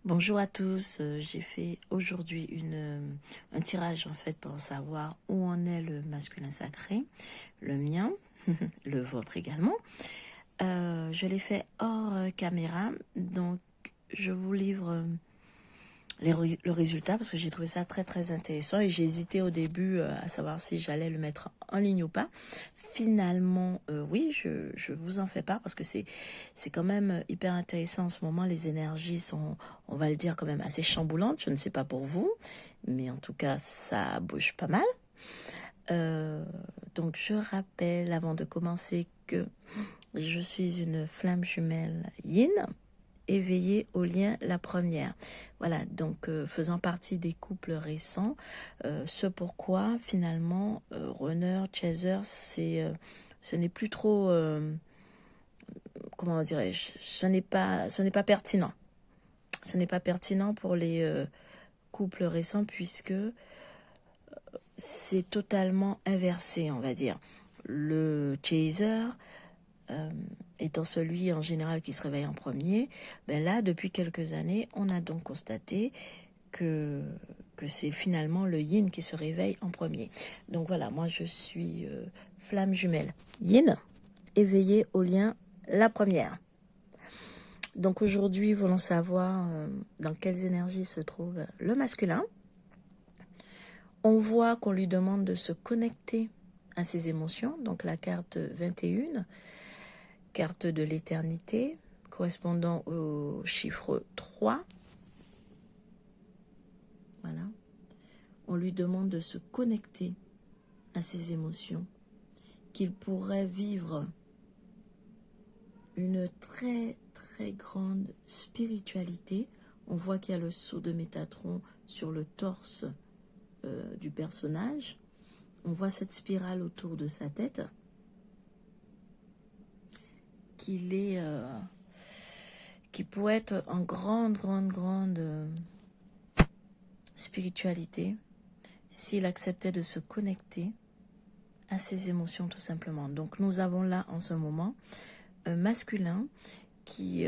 Bonjour à tous, j'ai fait aujourd'hui un tirage en fait pour savoir où en est le masculin sacré, le mien, le vôtre également. Je l'ai fait hors caméra, donc je vous livre le résultat parce que j'ai trouvé ça très intéressant et j'ai hésité au début à savoir si j'allais le mettre en ligne ou pas. Finalement, oui, je vous en fais part parce que c'est quand même hyper intéressant en ce moment. Les énergies sont, on va le dire, quand même assez chamboulantes. Je ne sais pas pour vous, mais en tout cas, ça bouge pas mal. Donc, je rappelle avant de commencer que je suis une flamme jumelle yin, éveillée au lien la première. Voilà, donc faisant partie des couples récents, ce pourquoi finalement runner, chaser, ce n'est plus trop, comment dirais-je, ce n'est pas pertinent. Ce n'est pas pertinent pour les couples récents puisque c'est totalement inversé, on va dire. Le chaser étant celui en général qui se réveille en premier, ben là, depuis quelques années, on a donc constaté que c'est finalement le yin qui se réveille en premier. Donc voilà, moi je suis flamme jumelle yin, éveillée au lien la première. Donc aujourd'hui, voulons savoir dans quelles énergies se trouve le masculin. On voit qu'on lui demande de se connecter à ses émotions, donc la carte 21, carte de l'éternité, correspondant au chiffre 3. Voilà. On lui demande de se connecter à ses émotions, qu'il pourrait vivre une très grande spiritualité. On voit qu'il y a le sceau de Métatron sur le torse du personnage. On voit cette spirale autour de sa tête. Qui pourrait être en grande spiritualité s'il acceptait de se connecter à ses émotions tout simplement. Donc nous avons là en ce moment un masculin qui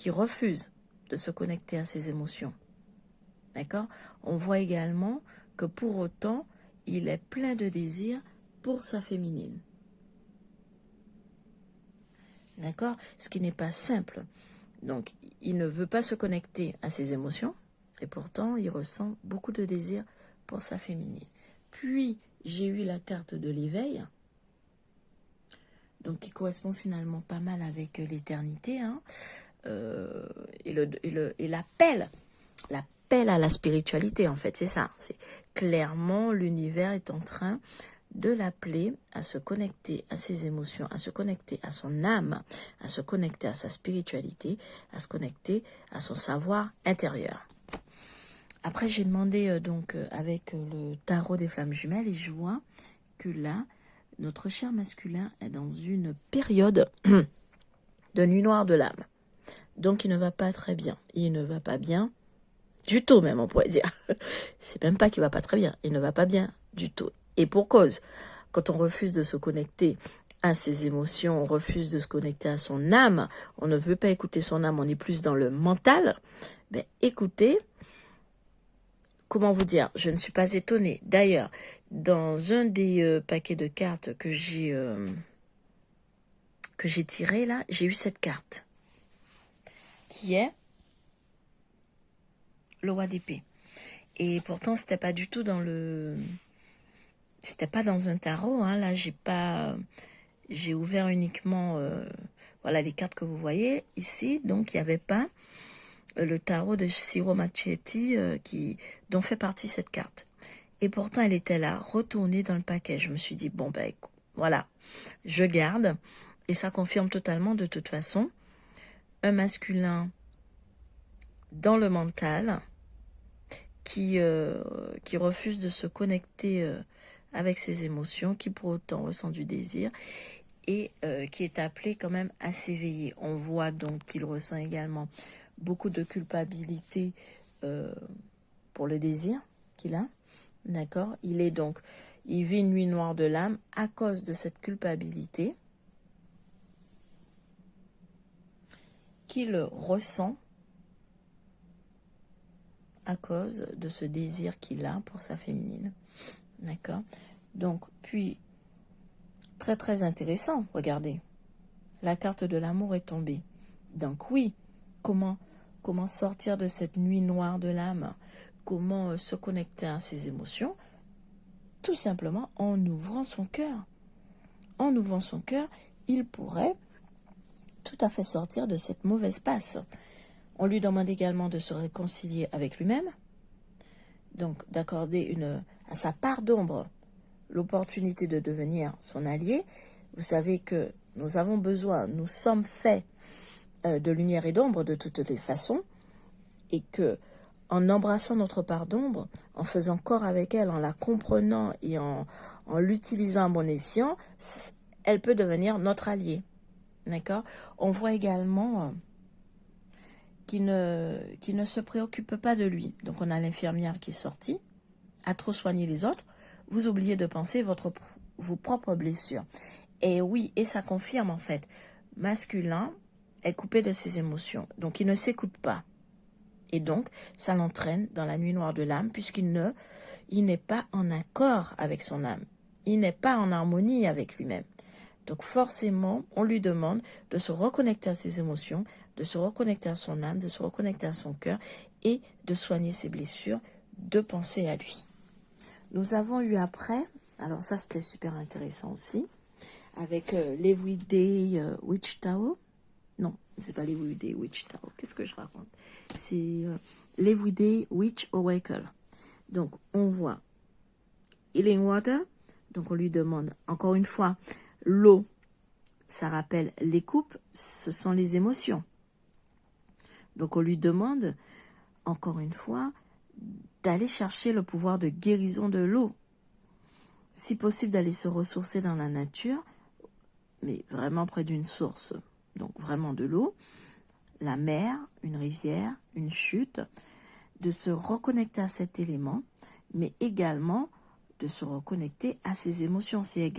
refuse de se connecter à ses émotions. D'accord ? On voit également que pour autant, il est plein de désir pour sa féminine. D'accord ? Ce qui n'est pas simple. Donc, il ne veut pas se connecter à ses émotions et pourtant, il ressent beaucoup de désir pour sa féminine. Puis, j'ai eu la carte de l'éveil, donc qui correspond finalement pas mal avec l'éternité, hein, et l'appel à la spiritualité, en fait, c'est ça. C'est clairement l'univers est en train de l'appeler à se connecter à ses émotions, à se connecter à son âme, à se connecter à sa spiritualité, à se connecter à son savoir intérieur. Après, j'ai demandé avec le tarot des flammes jumelles et je vois que là, notre cher masculin est dans une période de nuit noire de l'âme. Donc, il ne va pas très bien. Il ne va pas bien du tout, même, on pourrait dire. C'est même pas qu'il va pas très bien. Il ne va pas bien du tout. Et pour cause, quand on refuse de se connecter à ses émotions, on refuse de se connecter à son âme, on ne veut pas écouter son âme, on est plus dans le mental, ben écoutez, comment vous dire, je ne suis pas étonnée. D'ailleurs, dans un des paquets de cartes que j'ai tiré là, j'ai eu cette carte qui est le roi d'épée. Et pourtant, c'était pas du tout dans c'était pas dans un tarot, hein. Là, j'ai ouvert uniquement, voilà, les cartes que vous voyez ici. Donc, il n'y avait pas le tarot de Ciro Marchetti dont fait partie cette carte. Et pourtant, elle était là, retournée dans le paquet. Je me suis dit, bon, ben, voilà, je garde. Et ça confirme totalement, de toute façon, un masculin dans le mental qui refuse de se connecter avec ses émotions, qui pour autant ressent du désir et qui est appelé quand même à s'éveiller. On voit donc qu'il ressent également beaucoup de culpabilité pour le désir qu'il a. D'accord ? Il vit une nuit noire de l'âme à cause de cette culpabilité qu'il ressent à cause de ce désir qu'il a pour sa féminine. D'accord? Donc, puis, très très intéressant, regardez. La carte de l'amour est tombée. Donc oui, comment sortir de cette nuit noire de l'âme? Comment se connecter à ses émotions? Tout simplement en ouvrant son cœur. En ouvrant son cœur, il pourrait tout à fait sortir de cette mauvaise passe. On lui demande également de se réconcilier avec lui-même, donc d'accorder à sa part d'ombre l'opportunité de devenir son allié. Vous savez que nous avons besoin, nous sommes faits de lumière et d'ombre de toutes les façons, et que en embrassant notre part d'ombre, en faisant corps avec elle, en la comprenant et en l'utilisant à bon escient, elle peut devenir notre allié. D'accord? On voit également qu'il ne se préoccupe pas de lui. Donc on a l'infirmière qui est sortie, à trop soigner les autres, vous oubliez de penser vos propres blessures. Et oui, et ça confirme en fait, masculin est coupé de ses émotions, donc il ne s'écoute pas. Et donc, ça l'entraîne dans la nuit noire de l'âme, puisqu'il n'est pas en accord avec son âme. Il n'est pas en harmonie avec lui-même. Donc forcément, on lui demande de se reconnecter à ses émotions, de se reconnecter à son âme, de se reconnecter à son cœur et de soigner ses blessures, de penser à lui. Nous avons eu après, alors ça c'était super intéressant aussi, avec l'Everyday Witch Tao. Non, c'est pas l'Everyday Witch Tao. Qu'est-ce que je raconte? C'est l'Everyday Witch Oracle. Donc, on voit Healing Water. Donc, on lui demande, encore une fois, l'eau, ça rappelle les coupes, ce sont les émotions. Donc, on lui demande, encore une fois, d'aller chercher le pouvoir de guérison de l'eau. Si possible, d'aller se ressourcer dans la nature, mais vraiment près d'une source. Donc, vraiment de l'eau, la mer, une rivière, une chute, de se reconnecter à cet élément, mais également de se reconnecter à ses émotions. C'est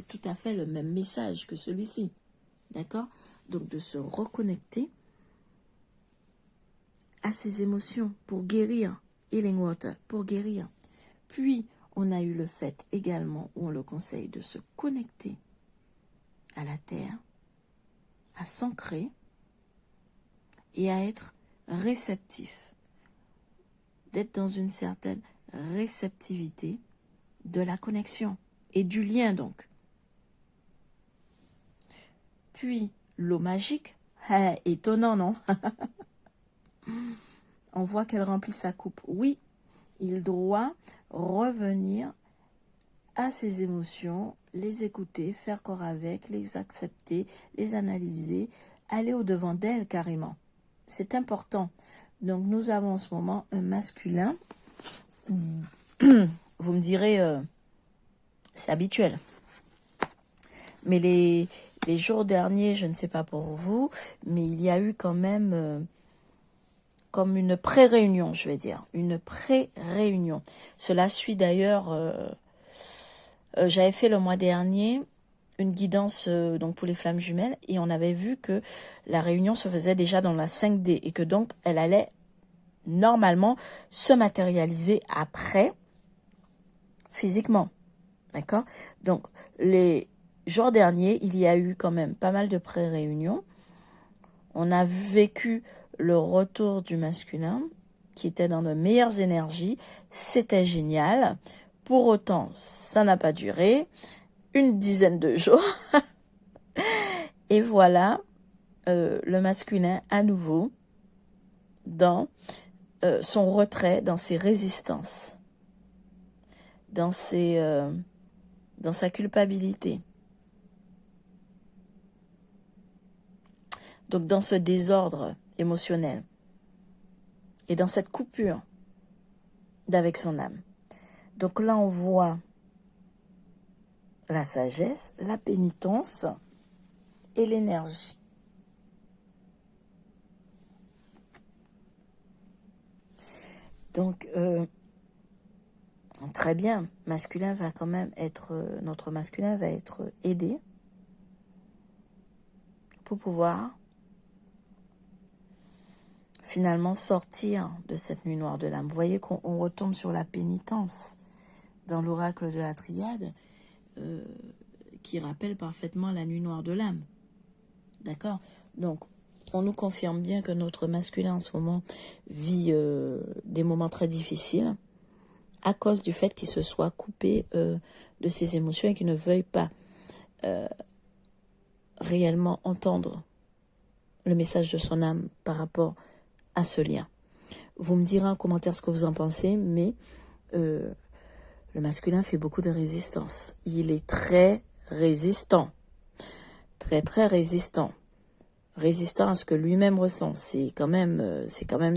tout à fait le même message que celui-ci. D'accord? Donc, de se reconnecter à ses émotions pour guérir. Healing Water, pour guérir. Puis, on a eu le fait également où on le conseille de se connecter à la terre, à s'ancrer et à être réceptif. D'être dans une certaine réceptivité de la connexion et du lien donc. Puis, l'eau magique, étonnant, non? On voit qu'elle remplit sa coupe. Oui, il doit revenir à ses émotions, les écouter, faire corps avec, les accepter, les analyser, aller au-devant d'elles carrément. C'est important. Donc, nous avons en ce moment un masculin. Vous me direz, c'est habituel. Mais les jours derniers, je ne sais pas pour vous, mais il y a eu quand même comme une pré-réunion, je vais dire. Une pré-réunion. Cela suit d'ailleurs, j'avais fait le mois dernier une guidance donc pour les flammes jumelles et on avait vu que la réunion se faisait déjà dans la 5D et que donc elle allait normalement se matérialiser après physiquement. D'accord? Donc, les jours derniers, il y a eu quand même pas mal de pré-réunions. On a vécu le retour du masculin qui était dans de meilleures énergies. C'était génial. Pour autant, ça n'a pas duré. Une dizaine de jours. Et voilà le masculin à nouveau dans son retrait, dans ses résistances, dans sa culpabilité. Donc dans ce désordre émotionnel et dans cette coupure d'avec son âme. Donc là on voit la sagesse, la pénitence et l'énergie. Donc très bien, masculin va quand même être, notre masculin va être aidé pour pouvoir finalement sortir de cette nuit noire de l'âme. Vous voyez qu'on retombe sur la pénitence dans l'oracle de la triade qui rappelle parfaitement la nuit noire de l'âme. D'accord? Donc, on nous confirme bien que notre masculin en ce moment vit des moments très difficiles à cause du fait qu'il se soit coupé de ses émotions et qu'il ne veuille pas réellement entendre le message de son âme par rapport à ce lien. Vous me direz en commentaire ce que vous en pensez, mais le masculin fait beaucoup de résistance. Il est très résistant. Très, très résistant. Résistant à ce que lui-même ressent. C'est quand même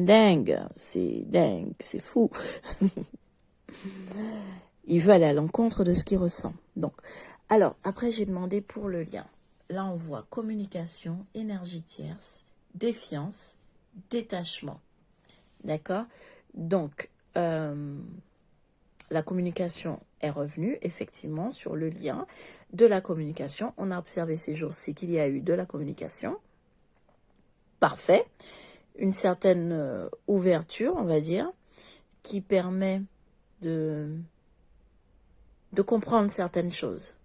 dingue. C'est dingue. C'est fou. Il veut aller à l'encontre de ce qu'il ressent. Donc, alors, après, j'ai demandé pour le lien. Là, on voit communication, énergie tierce, défiance, détachement. D'accord? Donc, la communication est revenue, effectivement, sur le lien de la communication. On a observé ces jours-ci qu'il y a eu de la communication. Parfait. Une certaine ouverture, on va dire, qui permet de comprendre certaines choses.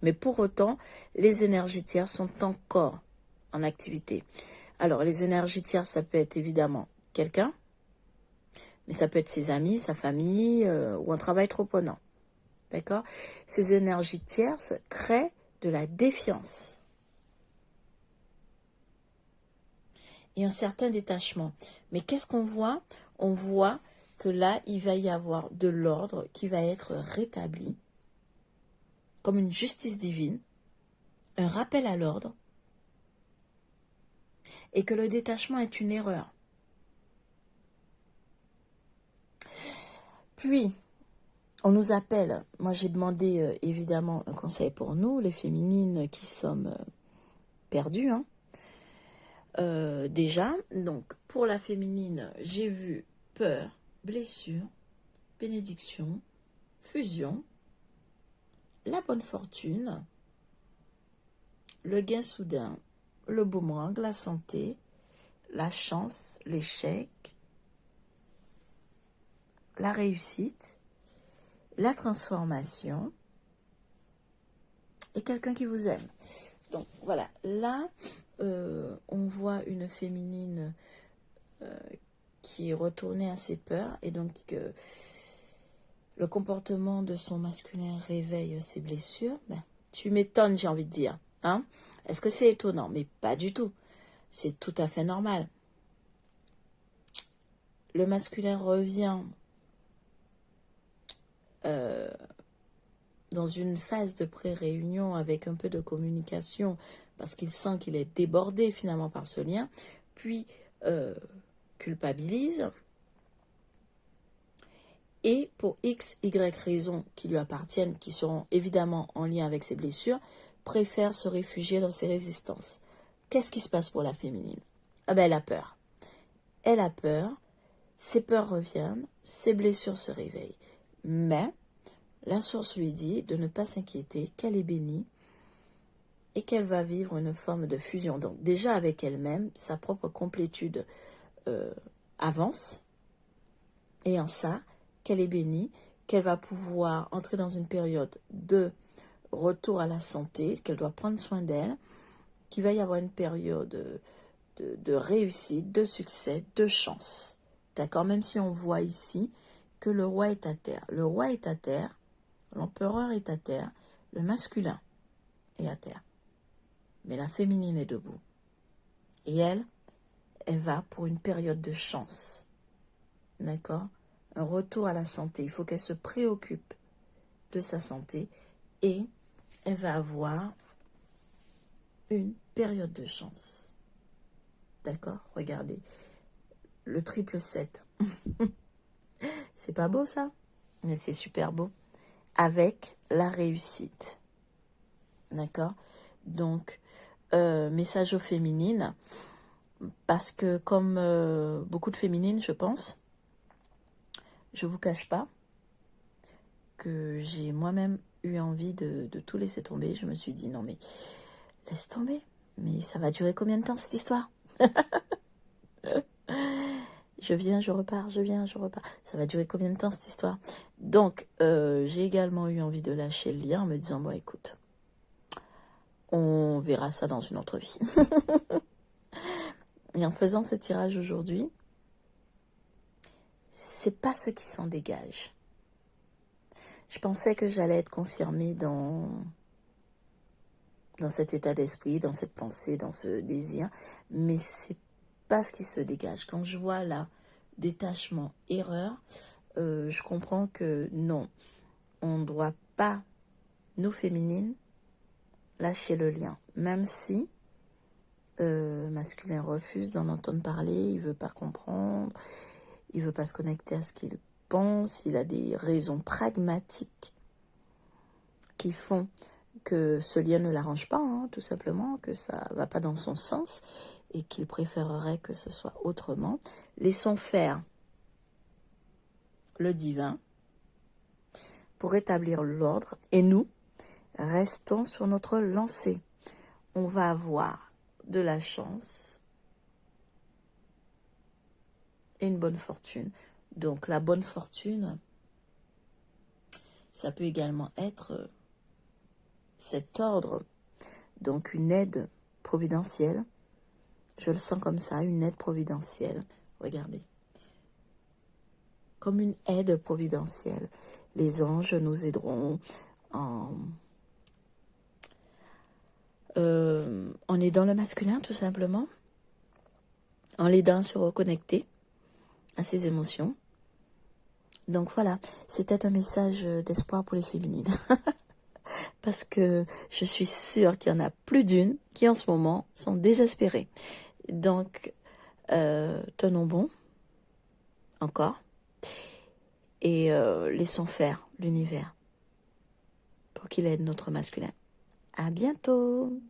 Mais pour autant, les énergies tierces sont encore en activité. Alors, les énergies tierces, ça peut être évidemment quelqu'un, mais ça peut être ses amis, sa famille, ou un travail trop prenant. D'accord? Ces énergies tierces créent de la défiance et un certain détachement. Mais qu'est-ce qu'on voit? On voit que là, il va y avoir de l'ordre qui va être rétabli, comme une justice divine, un rappel à l'ordre, et que le détachement est une erreur. Puis, on nous appelle, moi j'ai demandé évidemment un conseil pour nous, les féminines qui sommes perdues, hein. Déjà, donc pour la féminine, j'ai vu peur, blessure, bénédiction, fusion, la bonne fortune, le gain soudain, le boomerang, la santé, la chance, l'échec, la réussite, la transformation et quelqu'un qui vous aime. Donc voilà, là, on voit une féminine qui est retournée à ses peurs et donc le comportement de son masculin réveille ses blessures. Ben, tu m'étonnes, j'ai envie de dire. Hein? Est-ce que c'est étonnant? Mais pas du tout. C'est tout à fait normal. Le masculin revient dans une phase de pré-réunion avec un peu de communication parce qu'il sent qu'il est débordé finalement par ce lien, puis culpabilise et pour X, Y raisons qui lui appartiennent, qui seront évidemment en lien avec ses blessures, préfère se réfugier dans ses résistances. Qu'est-ce qui se passe pour la féminine? Ah ben, elle a peur. Elle a peur, ses peurs reviennent, ses blessures se réveillent. Mais la source lui dit de ne pas s'inquiéter, qu'elle est bénie et qu'elle va vivre une forme de fusion. Donc déjà avec elle-même, sa propre complétude avance. Et en ça, qu'elle est bénie, qu'elle va pouvoir entrer dans une période de retour à la santé, qu'elle doit prendre soin d'elle, qu'il va y avoir une période de réussite, de succès, de chance. D'accord? Même si on voit ici que le roi est à terre. Le roi est à terre, l'empereur est à terre, le masculin est à terre. Mais la féminine est debout. Et elle va pour une période de chance. D'accord? Un retour à la santé. Il faut qu'elle se préoccupe de sa santé et elle va avoir une période de chance. D'accord? Regardez. Le triple 7. C'est pas beau ça? Mais c'est super beau. Avec la réussite. D'accord? Donc, message aux féminines. Parce que comme beaucoup de féminines, je pense, je vous cache pas que j'ai moi-même eu envie de tout laisser tomber. Je me suis dit, non mais, laisse tomber. Mais ça va durer combien de temps cette histoire? je viens, je repars, je viens, je repars. Ça va durer combien de temps cette histoire? Donc, j'ai également eu envie de lâcher le lien en me disant, bon, écoute, on verra ça dans une autre vie. Et en faisant ce tirage aujourd'hui, c'est pas ce qui s'en dégage. Je pensais que j'allais être confirmée dans cet état d'esprit, dans cette pensée, dans ce désir, mais c'est pas ce qui se dégage. Quand je vois là, détachement, erreur, je comprends que non, on ne doit pas, nous féminines, lâcher le lien. Même si masculin refuse d'en entendre parler, il veut pas comprendre, il veut pas se connecter à ce qu'il pense, il a des raisons pragmatiques qui font que ce lien ne l'arrange pas, hein, tout simplement, que ça va pas dans son sens et qu'il préférerait que ce soit autrement. Laissons faire le divin pour établir l'ordre et nous, restons sur notre lancée. On va avoir de la chance et une bonne fortune. Donc la bonne fortune, ça peut également être cet ordre, donc une aide providentielle. Je le sens comme ça, une aide providentielle. Regardez. Comme une aide providentielle. Les anges nous aideront en aidant le masculin, tout simplement. En l'aidant à se reconnecter à ses émotions. Donc voilà, c'était un message d'espoir pour les féminines. Parce que je suis sûre qu'il y en a plus d'une qui en ce moment sont désespérées. Donc, tenons bon, encore, et laissons faire l'univers pour qu'il aide notre masculin. À bientôt!